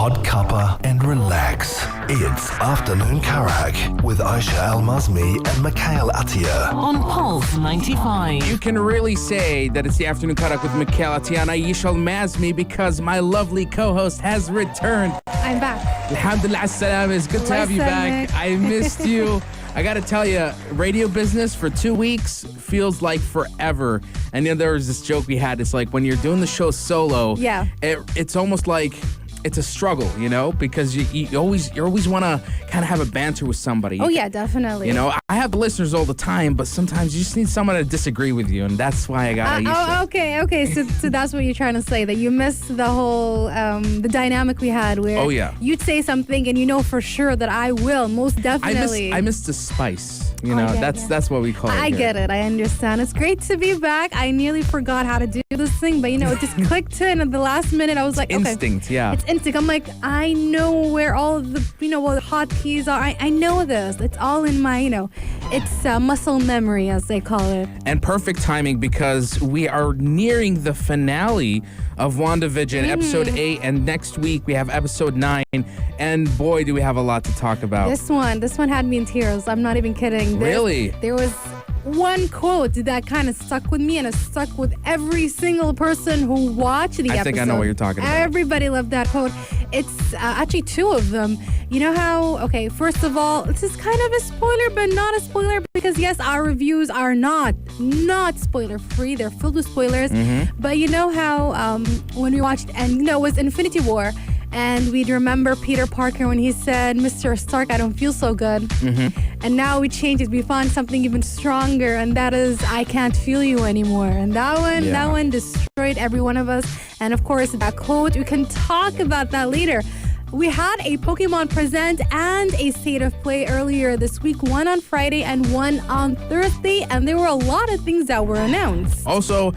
hot cuppa and relax. It's Afternoon Karak with Aisha Al-Mazmi and Mikhail Atiyah on Pulse 95. You can really say that it's the Afternoon Karak with Mikhail Atiyah and Aisha Al-Mazmi because my lovely co-host has returned. I'm back. Alhamdulillah, as-salam. It's good to have you back. I missed you. I got to tell you, radio business for 2 weeks feels like forever. And then there was this joke we had. It's like when you're doing the show solo, it's almost like it's a struggle, you know, because you always want to kind of have a banter with somebody. Oh, yeah, definitely. You know, I have listeners all the time, but sometimes you just need someone to disagree with you, and that's why I got Aisha. Okay. So that's what you're trying to say, that you missed the whole, the dynamic we had where you'd say something and you know for sure that I will, most definitely. I miss the spice. You know, that's what we call it. I get it. I understand. It's great to be back. I nearly forgot how to do this thing, but, you know, it just clicked in at the last minute. I was like, instinct, okay. It's instinct. I'm like, I know where all the, what the hotkeys are. I know this. It's all in my, it's muscle memory, as they call it. And perfect timing because we are nearing the finale of WandaVision, episode 8, and next week we have episode 9, and boy, do we have a lot to talk about. This one had me in tears. I'm not even kidding. Really? There was one quote that kind of stuck with me, and it stuck with every single person who watched the episode. I think I know what you're talking about. Everybody loved that quote. It's actually two of them. You know how, first of all, this is kind of a spoiler, but not a spoiler because, yes, our reviews are not spoiler-free. They're filled with spoilers. But you know how when we watched, and it was Infinity War, and we'd remember Peter Parker when he said, Mr. Stark, I don't feel so good. And now we changed it. We found something even stronger, and that is, I can't feel you anymore. And that one destroyed every one of us. And of course, that quote, we can talk about that later. We had a Pokemon Present and a State of Play earlier this week, one on Friday and one on Thursday, and there were a lot of things that were announced. Also,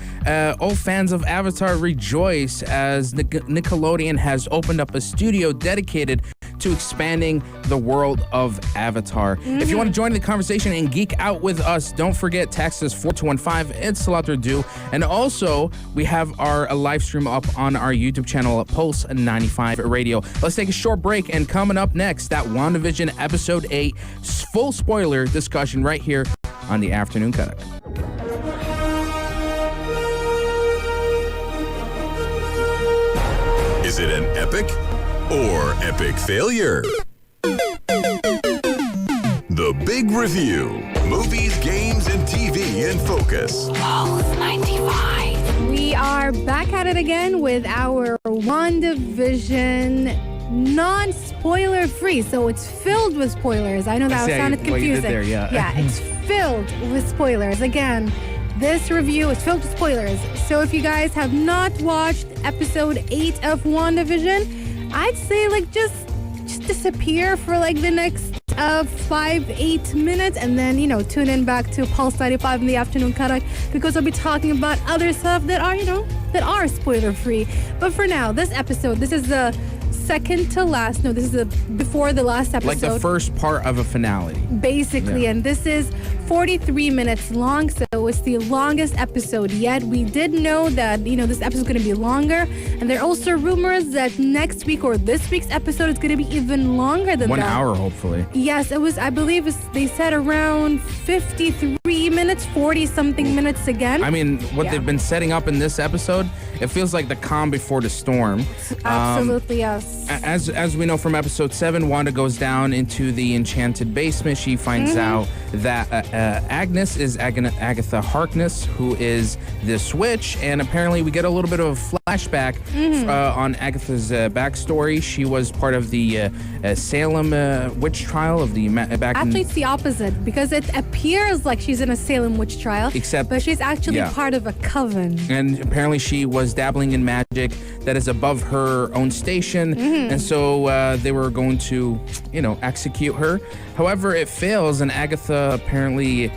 all fans of Avatar rejoice as Nickelodeon has opened up a studio dedicated to expanding the world of Avatar. If you want to join the conversation and geek out with us, don't forget, text us 4215. It's Salatul Do. And also, we have our live stream up on our YouTube channel at Pulse 95 Radio. Let's take a short break, and coming up next, that WandaVision Episode 8 full spoiler discussion right here on the Afternoon Cut. Is it an epic or epic failure? The Big Review. Movies, games, and TV in focus. Pulse 95. We are back at it again with our WandaVision non-spoiler free. So it's filled with spoilers. I know that sounded confusing. What you did there, Yeah, it's filled with spoilers. Again, this review is filled with spoilers. So if you guys have not watched episode 8 of WandaVision, I'd say just disappear for the next 5-8 minutes, and then tune in back to Pulse 95 in the Afternoon Karak, because I'll be talking about other stuff that are spoiler free. But for now, this is the second to last. No, this is before the last episode. Like the first part of a finale. Basically, and this is 43 minutes long, so it's the longest episode yet. We did know that, this episode is going to be longer, and there are also rumors that next week or this week's episode is going to be even longer than 1 that. 1 hour, hopefully. Yes, it was, I believe they said around 53 minutes, 40-something minutes again. I mean, what they've been setting up in this episode, it feels like the calm before the storm. Absolutely, yes. As we know from episode 7, Wanda goes down into the enchanted basement. She finds out that Agnes is Agatha Harkness, who is this witch, and apparently we get a little bit of a flashback on Agatha's backstory. She was part of the Salem witch trial of the Actually, it's the opposite, because it appears like she's in a Salem witch trial, but she's actually part of a coven. And apparently she was dabbling in magic that is above her own station, and so they were going to, execute her. However, it fails, and Agatha apparently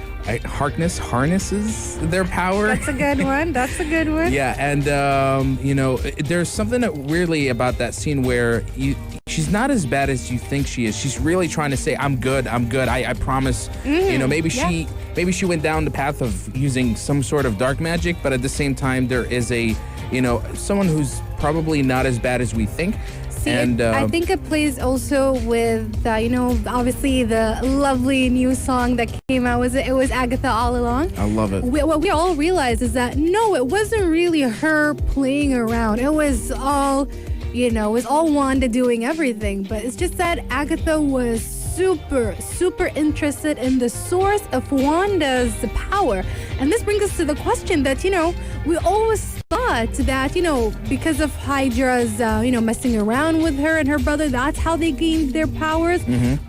harnesses their power. That's a good one. Yeah, and there's something that weirdly about that scene where she's not as bad as you think she is. She's really trying to say, I'm good. I promise. Maybe she went down the path of using some sort of dark magic, but at the same time, there is someone who's probably not as bad as we think. See, And I think it plays also with, obviously the lovely new song that came out. It was Agatha all along. I love it. What we all realized is that, no, it wasn't really her playing around. It was all, it was all Wanda doing everything. But it's just that Agatha was super interested in the source of Wanda's power. And this brings us to the question that, we always thought that, because of Hydra's, messing around with her and her brother, that's how they gained their powers.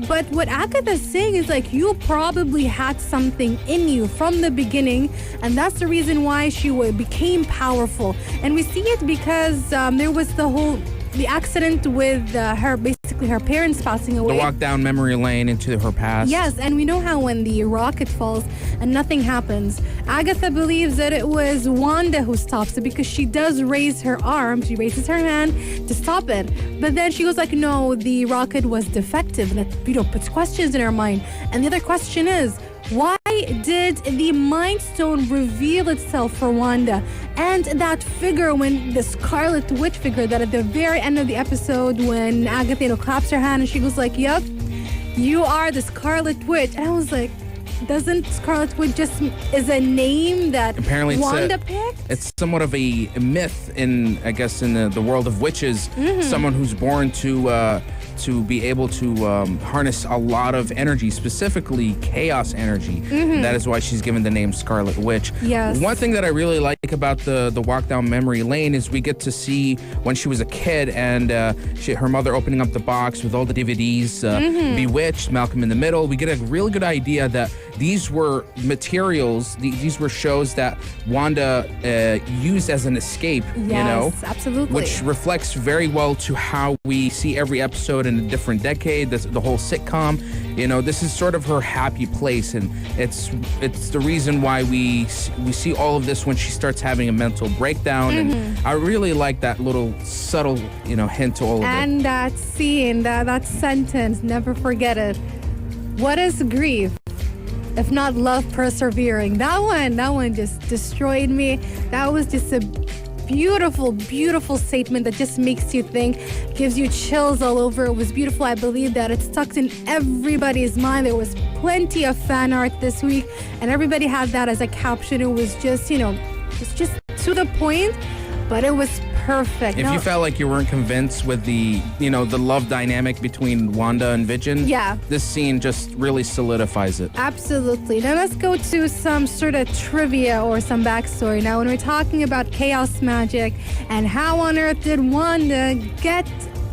But what Agatha's saying is like, you probably had something in you from the beginning, and that's the reason why she became powerful. And we see it because there was the accident with basically her parents passing away. The walk down memory lane into her past. Yes, and we know how when the rocket falls and nothing happens, Agatha believes that it was Wanda who stops it because she does raise her arm, she raises her hand to stop it. But then she goes like, no, the rocket was defective. And that, puts questions in her mind. And the other question is, why did the Mind Stone reveal itself for Wanda? And that figure, when the Scarlet Witch figure, that at the very end of the episode, when Agatha claps her hand and she goes like, yep, you are the Scarlet Witch. And I was like, doesn't Scarlet Witch just is a name that apparently Wanda picked? It's somewhat of a myth in the world of witches. Someone who's born to be able to harness a lot of energy, specifically chaos energy. That is why she's given the name Scarlet Witch. Yes. One thing that I really like about the walk down memory lane is we get to see when she was a kid and her mother opening up the box with all the DVDs, Bewitched, Malcolm in the Middle. We get a really good idea that these were materials, these were shows that Wanda used as an escape, Yes, absolutely. which reflects very well to how we see every episode in a different decade, the whole sitcom. This is sort of her happy place, and it's the reason why we see all of this when she starts having a mental breakdown. And I really like that little subtle, hint to all of it. And that scene, that sentence, never forget it. What is grief if not love persevering? That one just destroyed me. That was just a beautiful statement that just makes you think, gives you chills all over. It was beautiful. I believe that it stuck in everybody's mind. There was plenty of fan art this week, and everybody had that as a caption. It was just, it's just to the point, but it was perfect. If you felt like you weren't convinced with the love dynamic between Wanda and Vision, this scene just really solidifies it. Absolutely. Now let's go to some sort of trivia or some backstory. Now, when we're talking about chaos magic and how on earth did Wanda get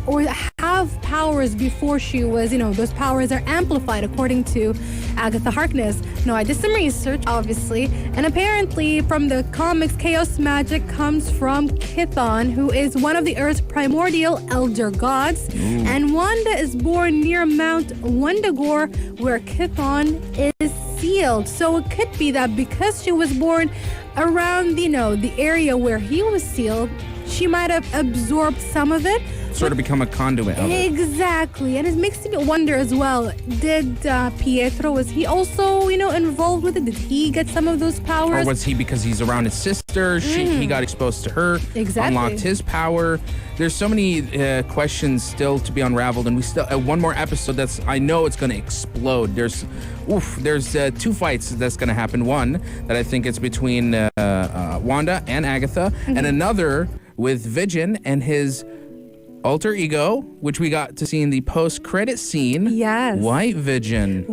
or have powers before she was, those powers are amplified according to Agatha Harkness. No, I did some research, obviously, and apparently from the comics, chaos magic comes from Chthon, who is one of the Earth's primordial elder gods. And Wanda is born near Mount Wundagore, where Chthon is sealed. So it could be that because she was born around, the area where he was sealed, she might have absorbed some of it. Sort of become a conduit of it. Exactly. And it makes me wonder as well, did Pietro, was he also, involved with it? Did he get some of those powers? Or was he, because he's around his sister, he got exposed to her, unlocked his power? There's so many questions still to be unraveled, and we still one more episode I know it's going to explode. There's two fights that's going to happen. One that I think it's between Wanda and Agatha, and another with Vision and his alter ego, which we got to see in the post-credit scene. Yes. White Vision.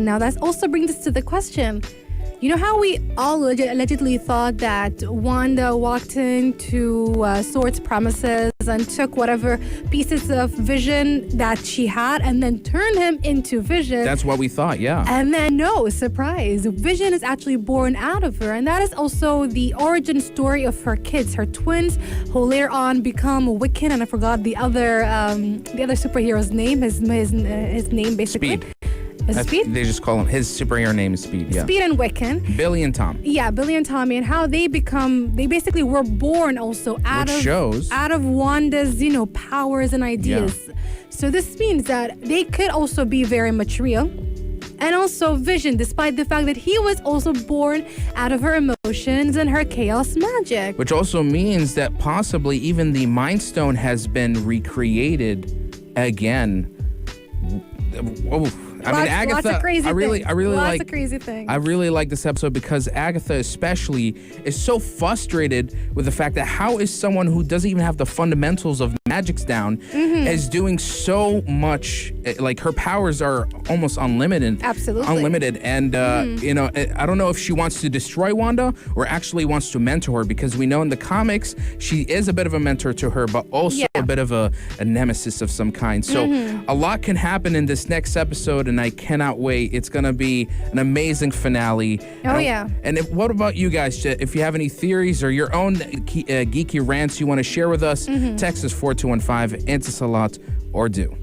Now, that also brings us to the question. You know how we all allegedly thought that Wanda walked into Sword's premises and took whatever pieces of Vision that she had and then turned him into Vision? That's what we thought, yeah. And then, no, surprise, Vision is actually born out of her. And that is also the origin story of her kids, her twins, who later on become Wiccan. And I forgot the other superhero's name, his name basically. Speed. Speed? They just call him, his superhero name is Speed, yeah. Speed and Wiccan. Billy and Tom. Yeah, Billy and Tommy, and how they basically were born also out of Wanda's, powers and ideas. Yeah. So this means that they could also be very material. And also Vision, despite the fact that he was also born out of her emotions and her chaos magic. Which also means that possibly even the Mind Stone has been recreated again. Oh, I mean, Agatha. Lots of crazy I really lots like. of crazy things. I really like this episode because Agatha, especially, is so frustrated with the fact that how is someone who doesn't even have the fundamentals of magics down is doing so much. Like her powers are almost unlimited. Absolutely. Unlimited, and you know, I don't know if she wants to destroy Wanda or actually wants to mentor her, because we know in the comics she is a bit of a mentor to her, but also a bit of a nemesis of some kind. So a lot can happen in this next episode, and I cannot wait. It's gonna be an amazing finale. Oh, yeah. And what about you guys? If you have any theories or your own geeky rants you want to share with us, text us 4215 Intisalat or do.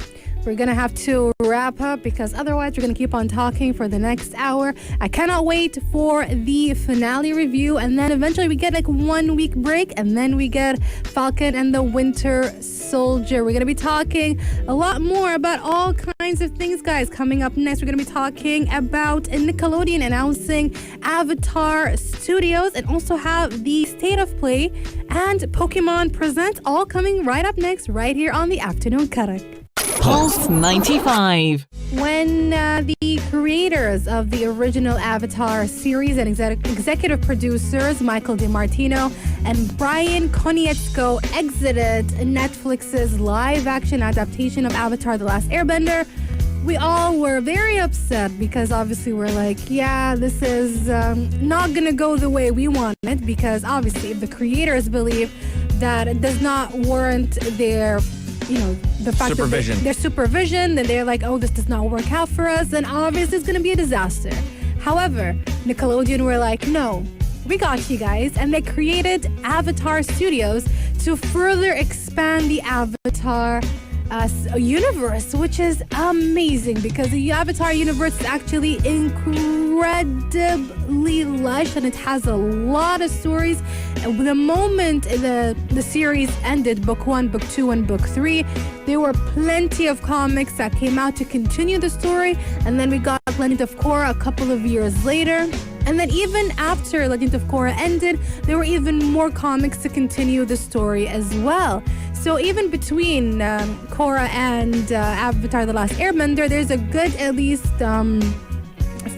We're going to have to wrap up because otherwise we're going to keep on talking for the next hour. I cannot wait for the finale review, and then eventually we get like 1 week break, and then we get Falcon and the Winter Soldier. We're going to be talking a lot more about all kinds of things, guys. Coming up next, we're going to be talking about Nickelodeon announcing Avatar Studios, and also have the State of Play and Pokemon Present, all coming right up next, right here on the Afternoon Karak. Pulse 95. When the creators of the original Avatar series and executive producers Michael DiMartino and Brian Konietzko exited Netflix's live-action adaptation of Avatar: The Last Airbender, we all were very upset because obviously we're like, yeah, this is not going to go the way we want it, because obviously if the creators believe that it does not warrant their the fact supervision. that their supervision, then they're like, oh, this does not work out for us, and obviously it's going to be a disaster. However, Nickelodeon were like, no, we got you guys, and they created Avatar Studios to further expand the Avatar universe, which is amazing because the Avatar universe is actually incredibly lush and it has a lot of stories. And the moment the series ended, book 1, book 2, and book 3, there were plenty of comics that came out to continue the story, and then we got Legend of Korra a couple of years later. And then even after Legend of Korra ended, there were even more comics to continue the story as well. So even between Korra and Avatar: The Last Airbender, there's a good at least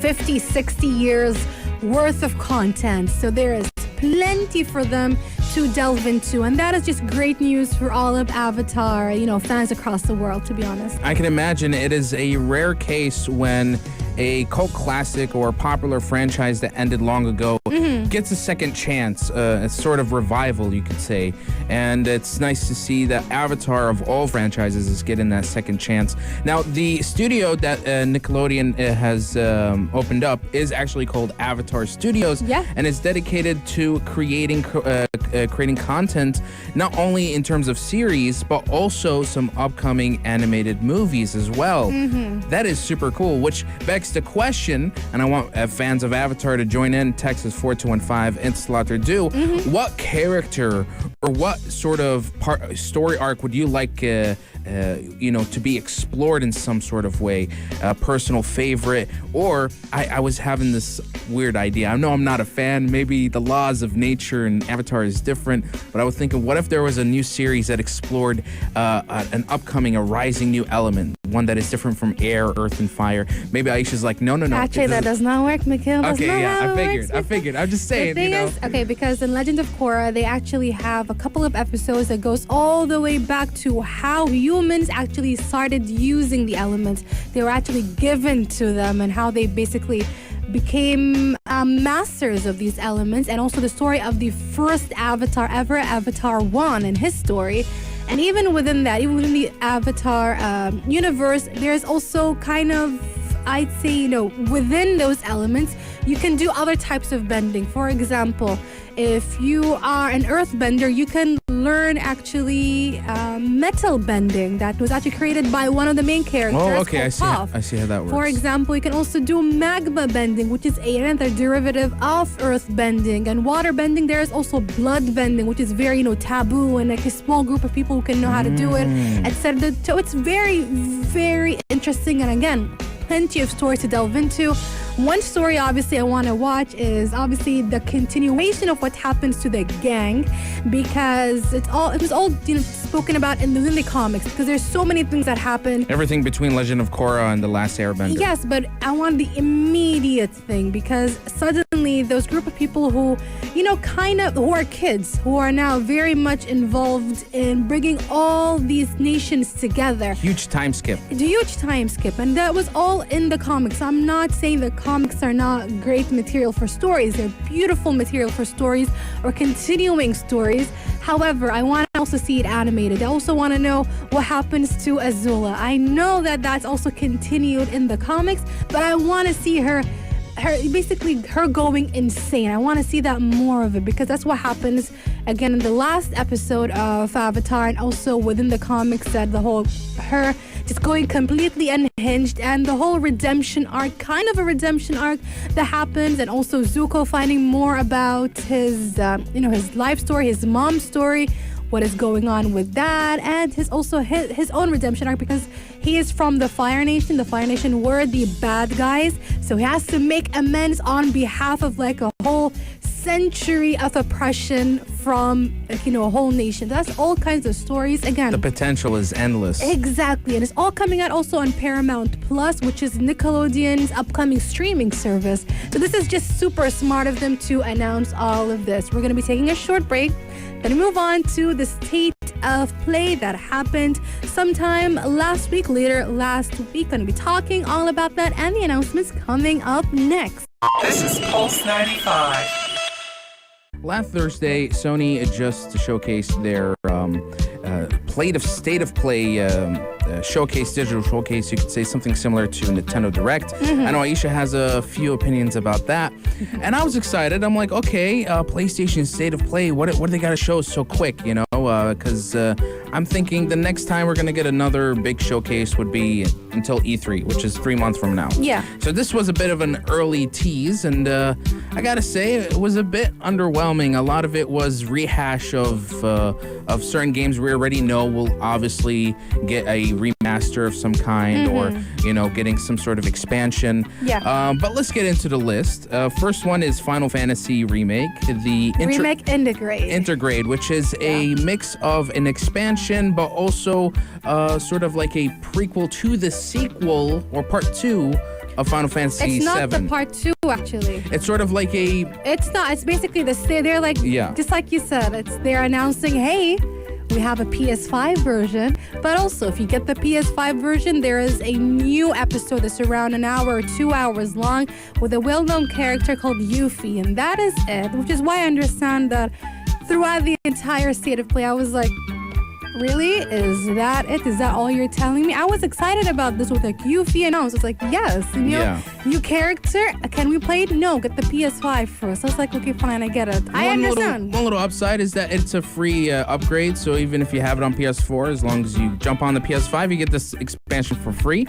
50, 60 years worth of content. So there is plenty for them to delve into, and that is just great news for all of Avatar, fans across the world, to be honest. I can imagine it is a rare case when a cult classic or popular franchise that ended long ago gets a second chance, a sort of revival, you could say. And it's nice to see that Avatar of all franchises is getting that second chance. Now, the studio that Nickelodeon has opened up is actually called Avatar Studios, and it's dedicated to creating content, not only in terms of series, but also some upcoming animated movies as well. That is super cool, which begs the question, and I want fans of Avatar to join in, Texas 4215 Intisalat or do. What character or what sort of story arc would you like to be explored in some sort of way? A personal favorite, or I was having this weird idea. I know I'm not a fan. Maybe the laws of nature and Avatar is different, but I was thinking, what if there was a new series that explored a rising new element, one that is different from air, earth, and fire? Maybe Aisha's like, no. Actually, that does not work, Mikhail. Okay, yeah, I figured. I'm just saying, The thing is, okay, because in Legend of Korra, they actually have a couple of episodes that goes all the way back to how humans actually started using the elements. They were actually given to them, and how they basically became masters of these elements, and also the story of the first Avatar ever, Avatar 1, and his story. And even within that, even within the Avatar universe, there's also kind of, I'd say, within those elements, you can do other types of bending. For example, if you are an earthbender, you can learn actually metal bending that was actually created by one of the main characters. Oh, okay, I see how that works. For example, you can also do magma bending, which is another derivative of earth bending. And water bending, there is also blood bending, which is very, taboo, and like a small group of people who can know how to do it, etc. So it's very, very interesting. And again, plenty of stories to delve into. One story, obviously, I want to watch is obviously the continuation of what happens to the gang, because it was all spoken about in the comics, because there's so many things that happen. Everything between Legend of Korra and The Last Airbender. Yes, but I want the immediate thing, because suddenly those group of people who, who are kids, who are now very much involved in bringing all these nations together. Huge time skip. It's a huge time skip, and that was all in the comics. I'm not saying the comics are not great material for stories. They're beautiful material for stories or continuing stories. However, I want to also see it animated. I also want to know what happens to Azula. I know that that's also continued in the comics, but I want to see her going insane. I want to see that more of it, because that's what happens again in the last episode of Avatar, and also within the comics, that her just going completely unhinged, and the whole redemption arc, kind of a redemption arc that happens, and also Zuko finding more about his life story, his mom's story, what is going on with that, and his own redemption arc, because he is from the Fire Nation. The Fire Nation were the bad guys, so he has to make amends on behalf of like a whole century of oppression from a whole nation. That's all kinds of stories. Again, the potential is endless. Exactly, and it's all coming out also on Paramount Plus, which is Nickelodeon's upcoming streaming service. So this is just super smart of them to announce all of this. We're going to be taking a short break, then move on to the state of play that happened sometime later last week. Going to be talking all about that and the announcements coming up next. This is Pulse 95. Last Thursday, Sony just showcased their state of play digital showcase. You could say something similar to Nintendo Direct. I know Aisha has a few opinions about that, and I was excited. I'm like, okay, PlayStation State of Play. What do they got to show so quick? Because I'm thinking the next time we're gonna get another big showcase would be until E3, which is 3 months from now. Yeah. So this was a bit of an early tease, and I gotta say it was a bit underwhelming. A lot of it was rehash of certain games we already know will obviously get a remaster of some kind, or getting some sort of expansion. Yeah. But let's get into the list. First one is Final Fantasy Remake, the Intergrade, which is a mix of an expansion, but also sort of like a prequel to the sequel, or part 2 of Final Fantasy VII. It's not the part 2, actually. It's sort of like a... It's not. It's basically they're like, just like you said, they're announcing, hey, we have a PS5 version, but also if you get the PS5 version, there is a new episode that's around an hour or 2 hours long with a well-known character called Yuffie, and that is it, which is why I understand that throughout the entire State of Play, I was like, really? Is that it? Is that all you're telling me? I was excited about this with like Yuffie, and I was like, yes, new character. Can we play it? No, get the PS5 first. I was like, okay, fine, I get it. I understand. One little upside is that it's a free upgrade, so even if you have it on PS4, as long as you jump on the PS5, you get this expansion for free.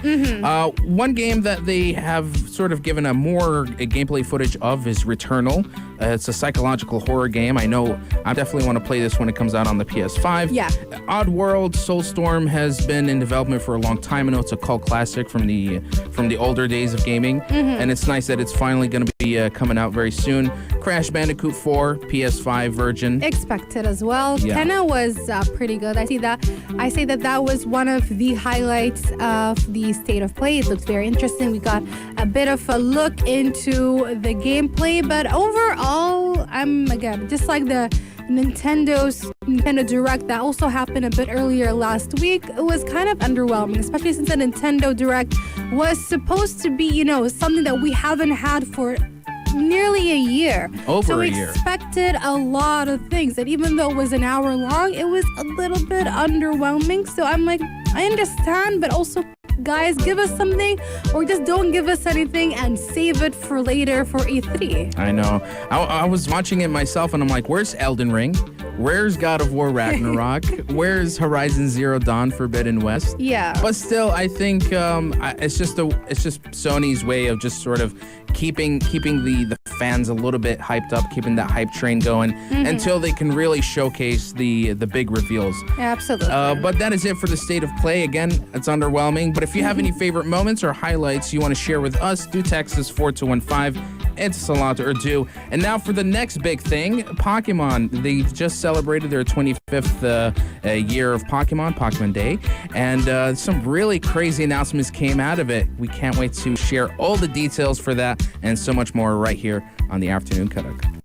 One game that they have sort of given more gameplay footage of is Returnal. It's a psychological horror game. I know I definitely want to play this when it comes out on the PS5. Yeah. Oddworld Soulstorm has been in development for a long time. I know it's a cult classic from the older days of gaming, and it's nice that it's finally going to be coming out very soon. Crash Bandicoot 4 PS5 version. Expected as well. Yeah. Kenna was pretty good. I say that was one of the highlights of the State of Play. It looks very interesting. We got a bit of a look into the gameplay, but overall, again, just like the Nintendo Direct that also happened a bit earlier last week, it was kind of underwhelming, especially since the Nintendo Direct was supposed to be, something that we haven't had for nearly a year. Over a year. So we expected a lot of things, and even though it was an hour long, it was a little bit underwhelming. So I'm like, I understand, but also, guys, give us something, or just don't give us anything and save it for later for E3. I know. I was watching it myself, and I'm like, where's Elden Ring? Where's God of War Ragnarok? Where's Horizon Zero Dawn Forbidden West? Yeah. But still, I think it's just Sony's way of just sort of keeping the fans a little bit hyped up, keeping that hype train going until they can really showcase the big reveals. Absolutely. But that is it for the state of play. Again, it's underwhelming. But if you have any favorite moments or highlights you want to share with us, do text us 4215. It's a lot to do. And now for the next big thing, Pokemon. They just celebrated their 25th year of Pokemon Day. And some really crazy announcements came out of it. We can't wait to share all the details for that and so much more right here on the Afternoon Karak.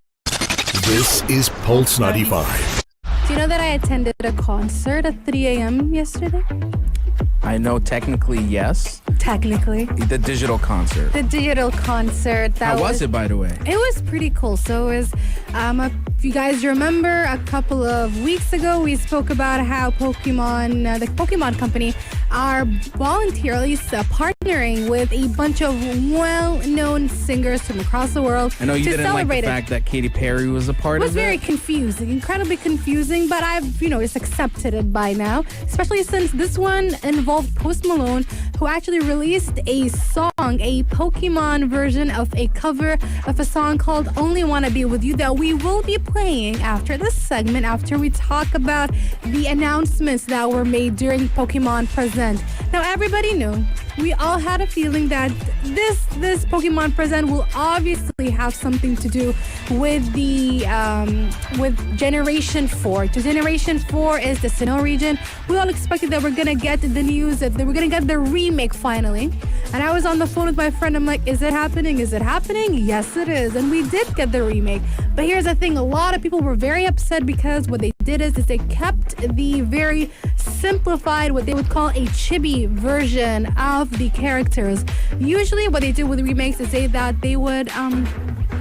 This is Pulse 95. Do you know that I attended a concert at 3 a.m. yesterday? I know technically yes. Technically. The digital concert. The digital concert. How was it, by the way? It was pretty cool. So it was, if you guys remember, a couple of weeks ago, we spoke about how the Pokémon Company are voluntarily partnering with a bunch of well-known singers from across the world. I know you didn't like the fact that Katy Perry was a part of it. It was very confusing, incredibly confusing, but I've, just accepted it by now, especially since this one involved Post Malone, who actually released a song, a Pokemon version of a cover of a song called Only Wanna Be With You that we will be playing after this segment, after we talk about the announcements that were made during Pokemon Present. Now, everybody knew, we all had a feeling that this Pokemon Present will obviously have something to do with the with Generation 4. So Generation 4 is the Sinnoh region. We all expected that we're gonna get the news that we're gonna get the remake finally. And I was on the phone with my friend. I'm like, is it happening? Is it happening? Yes, it is. And we did get the remake. But here's the thing. A lot of people were very upset because what they did is they kept the very simplified, what they would call a chibi version of the characters. Usually what they do with remakes is say that they would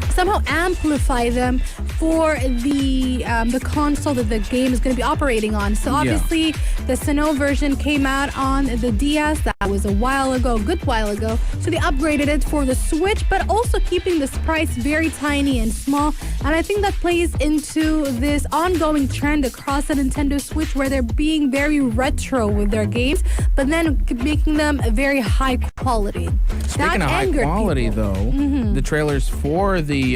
somehow amplify them for the console that the game is going to be operating on. So obviously the Sinnoh version came out on the DS. That was a good while ago. So they upgraded it for the Switch, but also keeping the sprites very tiny and small. And I think that plays into this ongoing trend across the Nintendo Switch where they're being very retro with their games, but then making them very high quality. Speaking of high quality, though, the trailers for the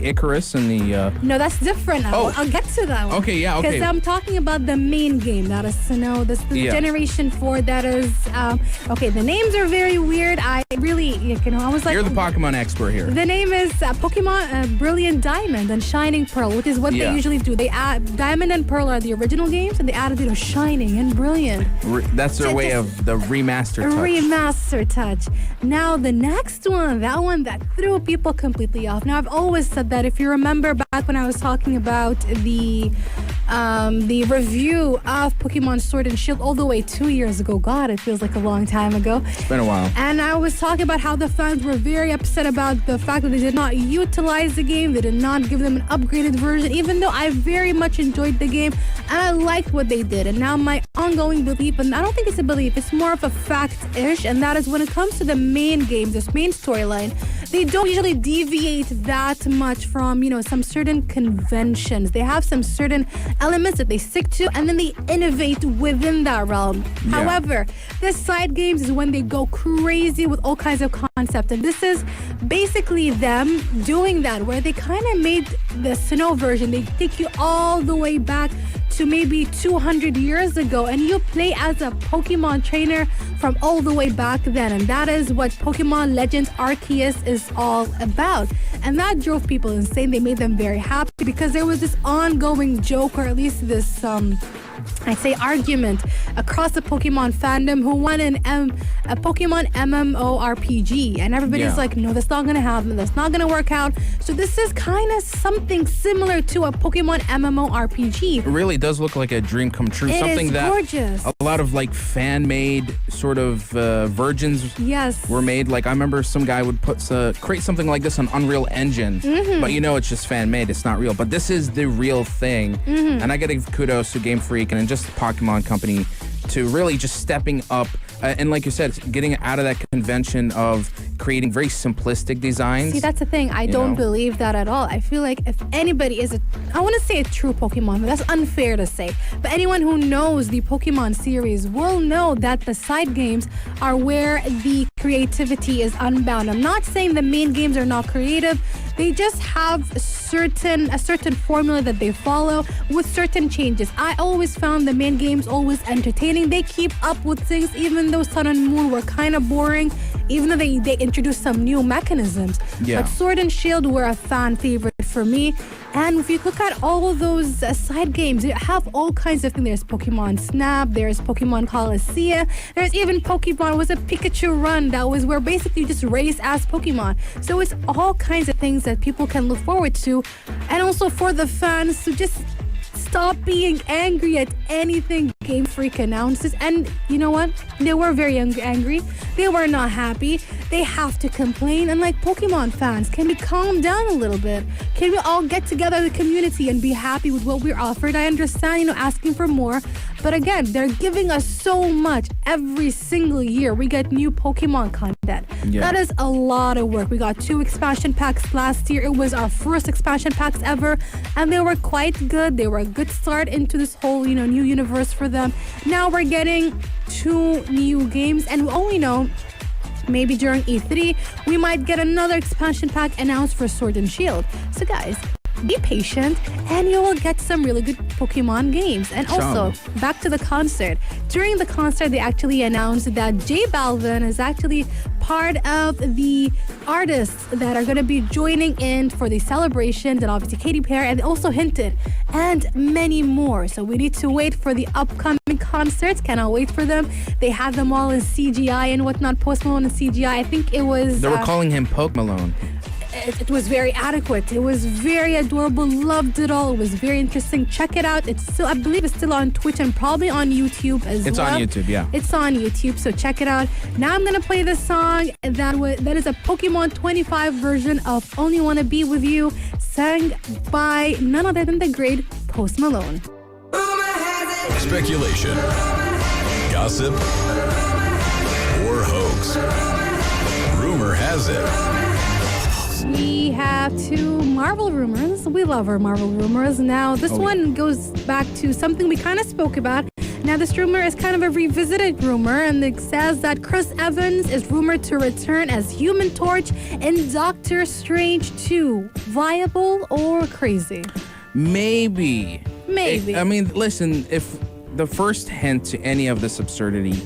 Icarus and the no, that's different. I'll get to that one. Okay, yeah, okay. Because I'm talking about the main game, that is Sinnoh. This is Generation 4. That is okay. The names are very weird. I really, I was like, you're the Pokemon expert here. The name is Pokemon Brilliant Diamond and Shining Pearl, which is what they usually do. They add Diamond and Pearl are the original games, and they added Shining and Brilliant. That's their way of the remaster touch. Remaster touch. Now the next one, that one that threw people completely off. Now I've always said that if you remember back when I was talking about the review of Pokemon Sword and Shield all the way 2 years ago. God, it feels like a long time ago. It's been a while. And I was talking about how the fans were very upset about the fact that they did not utilize the game. They did not give them an upgraded version, even though I very much enjoyed the game and I liked what they did. And now my ongoing belief, and I don't think it's a belief, it's more of a fact-ish, and that is when it comes to the main game, this main storyline, they don't usually deviate that much from, some certain conventions. They have some certain elements that they stick to, and then they innovate within that realm. Yeah. However, the side games is when they go crazy with all kinds of concepts, and this is basically them doing that, where they kind of made the Sinnoh version. They take you all the way back to maybe 200 years ago, and you play as a Pokemon trainer from all the way back then, and that is what Pokemon Legends Arceus is all about. And that drove people insane. They made them very happy because there was this ongoing joke, or at least this I'd say argument across the Pokemon fandom who won a Pokemon MMORPG, and everybody's like, no, that's not gonna happen, that's not gonna work out. So this is kind of something similar to a Pokemon MMORPG. It really does look like a dream come true. It something is that gorgeous. A lot of like fan-made sort of versions were made. Like I remember some guy would create something like this on Unreal Engine, but it's just fan-made, it's not real. But this is the real thing, and I gotta give kudos to Game Freak and just the Pokemon Company to really just stepping up and like you said, getting out of that convention of creating very simplistic designs. See, that's the thing. I You don't know? believe that at all. I feel like if anybody is I want to say a true Pokemon, but that's unfair to say. But anyone who knows the Pokemon series will know that the side games are where the creativity is unbound. I'm not saying the main games are not creative. They just have a certain formula that they follow with certain changes. I always found the main games always entertaining. They keep up with things, even though Sun and Moon were kind of boring, even though they introduced some new mechanisms. Yeah. But Sword and Shield were a fan favorite for me. And if you look at all of those side games, they have all kinds of things. There's Pokemon Snap, there's Pokemon Coliseum, there's even Pokemon was a Pikachu Run that was where basically you just race as Pokemon. So it's all kinds of things that people can look forward to. And also for the fans to just stop being angry at anything Game Freak announces. And you know what? They were very angry. They were not happy. They have to complain. And like Pokemon fans, can we calm down a little bit? Can we all get together as a community and be happy with what we're offered? I understand, asking for more. But again, they're giving us so much every single year. We get new Pokemon content. Yeah. That is a lot of work. We got 2 expansion packs last year. It was our first expansion packs ever. And they were quite good. They were a good start into this whole, new universe for them. Now we're getting 2 new games. And we only know maybe during E3, we might get another expansion pack announced for Sword and Shield. So guys, be patient and you will get some really good Pokemon games. And also, back to the concert. During the concert, they actually announced that J Balvin is actually part of the artists that are going to be joining in for the celebration, and obviously Katy Perry, and they also hinted, and many more. So we need to wait for the upcoming concerts. Cannot wait for them. They had them all in CGI and whatnot, Post Malone in CGI. I think it was... They were calling him Poke Malone. It was very adequate. It was very adorable. Loved it all. It was very interesting. Check it out. It's still, I believe it's still on Twitch and probably on YouTube as well. It's on YouTube, yeah. It's on YouTube, so check it out. Now I'm gonna play this song that is a Pokemon 25 version of Only Wanna Be With You, sang by none other than the great Post Malone. Speculation, gossip, or hoax. Rumor has it. We have 2 Marvel rumors. We love our Marvel rumors. Now, this one goes back to something we kind of spoke about. Now, this rumor is kind of a revisited rumor, and it says that Chris Evans is rumored to return as Human Torch in Doctor Strange 2. Viable or crazy? Maybe. Maybe. I mean, listen, if the first hint to any of this absurdity,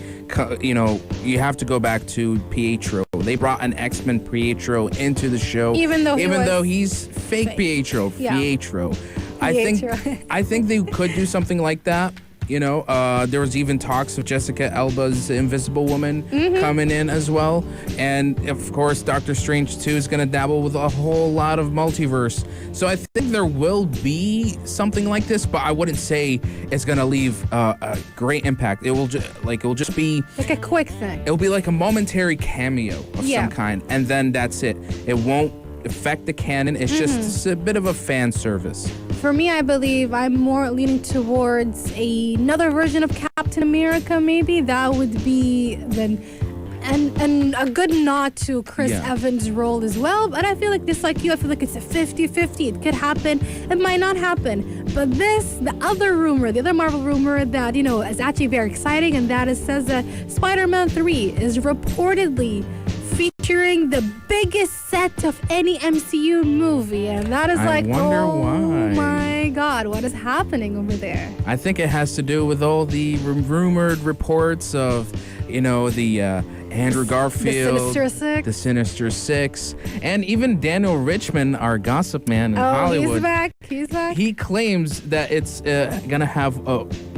you have to go back to Pietro. They brought an X-Men Pietro into the show, even though he's fake Pietro. Yeah. Pietro. I think they could do something like that. There was even talks of Jessica Alba's Invisible Woman coming in as well. And of course, Doctor Strange 2 is going to dabble with a whole lot of multiverse. So I think there will be something like this, but I wouldn't say it's going to leave a great impact. It will just be like a quick thing. It'll be like a momentary cameo of some kind, and then that's it. It won't affect the canon. It's just a bit of a fan service. For me, I believe I'm more leaning towards another version of Captain America, maybe. That would be and a good nod to Chris Evans' role as well. But I feel like just like you, I feel like it's a 50-50. It could happen. It might not happen. But the other Marvel rumor that, is actually very exciting, and that says that Spider-Man 3 is reportedly featuring the biggest set of any MCU movie, and that is my God, what is happening over there? I think it has to do with all the rumored reports of, the Andrew Garfield, the Sinister Six, and even Daniel Richman, our gossip man in Hollywood. He's back. He claims that it's gonna have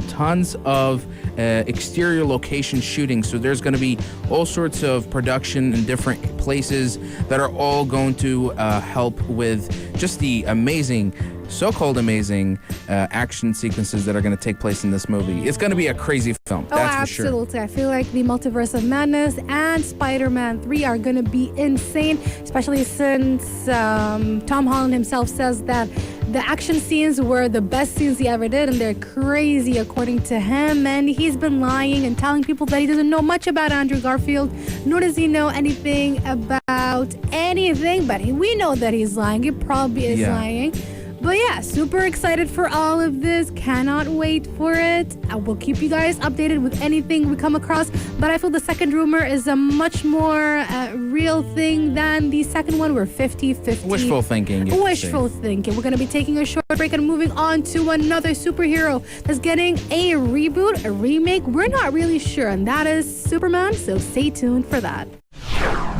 tons of exterior location shooting. So there's going to be all sorts of production in different places that are all going to help with just the amazing so-called amazing action sequences that are going to take place in this movie. It's going to be a crazy film, that's for sure. Absolutely. I feel like the Multiverse of Madness and Spider-Man 3 are going to be insane, especially since Tom Holland himself says that the action scenes were the best scenes he ever did, and they're crazy according to him. And he's been lying and telling people that he doesn't know much about Andrew Garfield, nor does he know anything about anything. But we know that he's lying. He probably is lying. But yeah, super excited for all of this. Cannot wait for it. I will keep you guys updated with anything we come across. But I feel the second rumor is a much more real thing than the second one. We're 50-50. Wishful thinking. Wishful thinking. We're going to be taking a short break and moving on to another superhero that's getting a reboot, a remake. We're not really sure, and that is Superman. So stay tuned for that.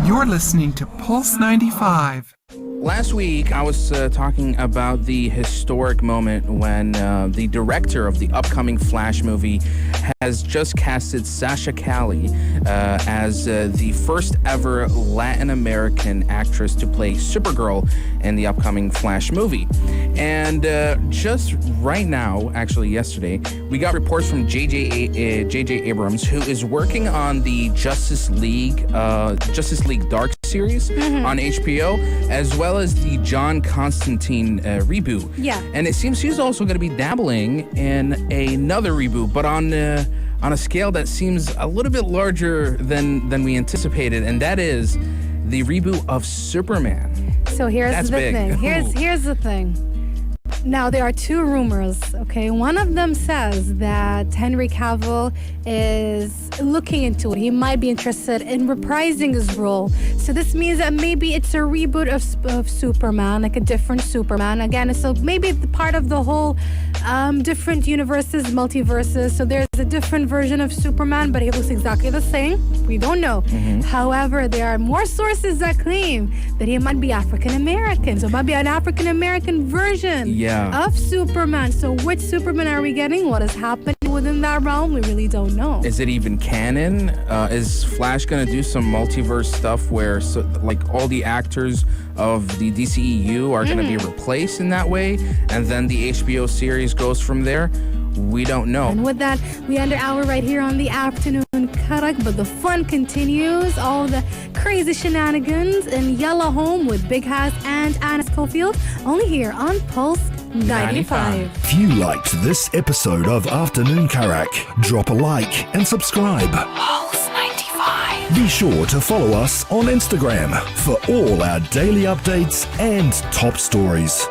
You're listening to Pulse 95. Last week, I was talking about the historic moment when the director of the upcoming Flash movie has just casted Sasha Calle as the first ever Latin American actress to play Supergirl in the upcoming Flash movie. And just right now, actually yesterday, we got reports from J.J. Abrams, who is working on the Justice League Dark series on HBO, as well as the John Constantine reboot. Yeah. And it seems he's also going to be dabbling in another reboot, but on a scale that seems a little bit larger than we anticipated, and that is the reboot of Superman. So here's That's the big. thing. Here's the thing. Now, there are two rumors, okay? One of them says that Henry Cavill is looking into it. He might be interested in reprising his role. So this means that maybe it's a reboot of Superman, like a different Superman. Again, so maybe it's part of the whole different universes, multiverses. So there's a different version of Superman, but he looks exactly the same. We don't know. However, there are more sources that claim that he might be African American. So it might be an African American version of Superman. So which Superman are we getting? What is happening within that realm? We really don't know. Is it even canon? Is Flash going to do some multiverse stuff where like all the actors of the DCEU are going to be replaced in that way, and then the HBO series goes from there? We don't know. And with that, we end our hour right here on the afternoon Karak, but the fun continues. All the crazy shenanigans in Yellow Home with Big Hass and Anna Schofield, only here on Pulse 95. If you liked this episode of Afternoon Karak, drop a like and subscribe. Pulse 95. Be sure to follow us on Instagram for all our daily updates and top stories.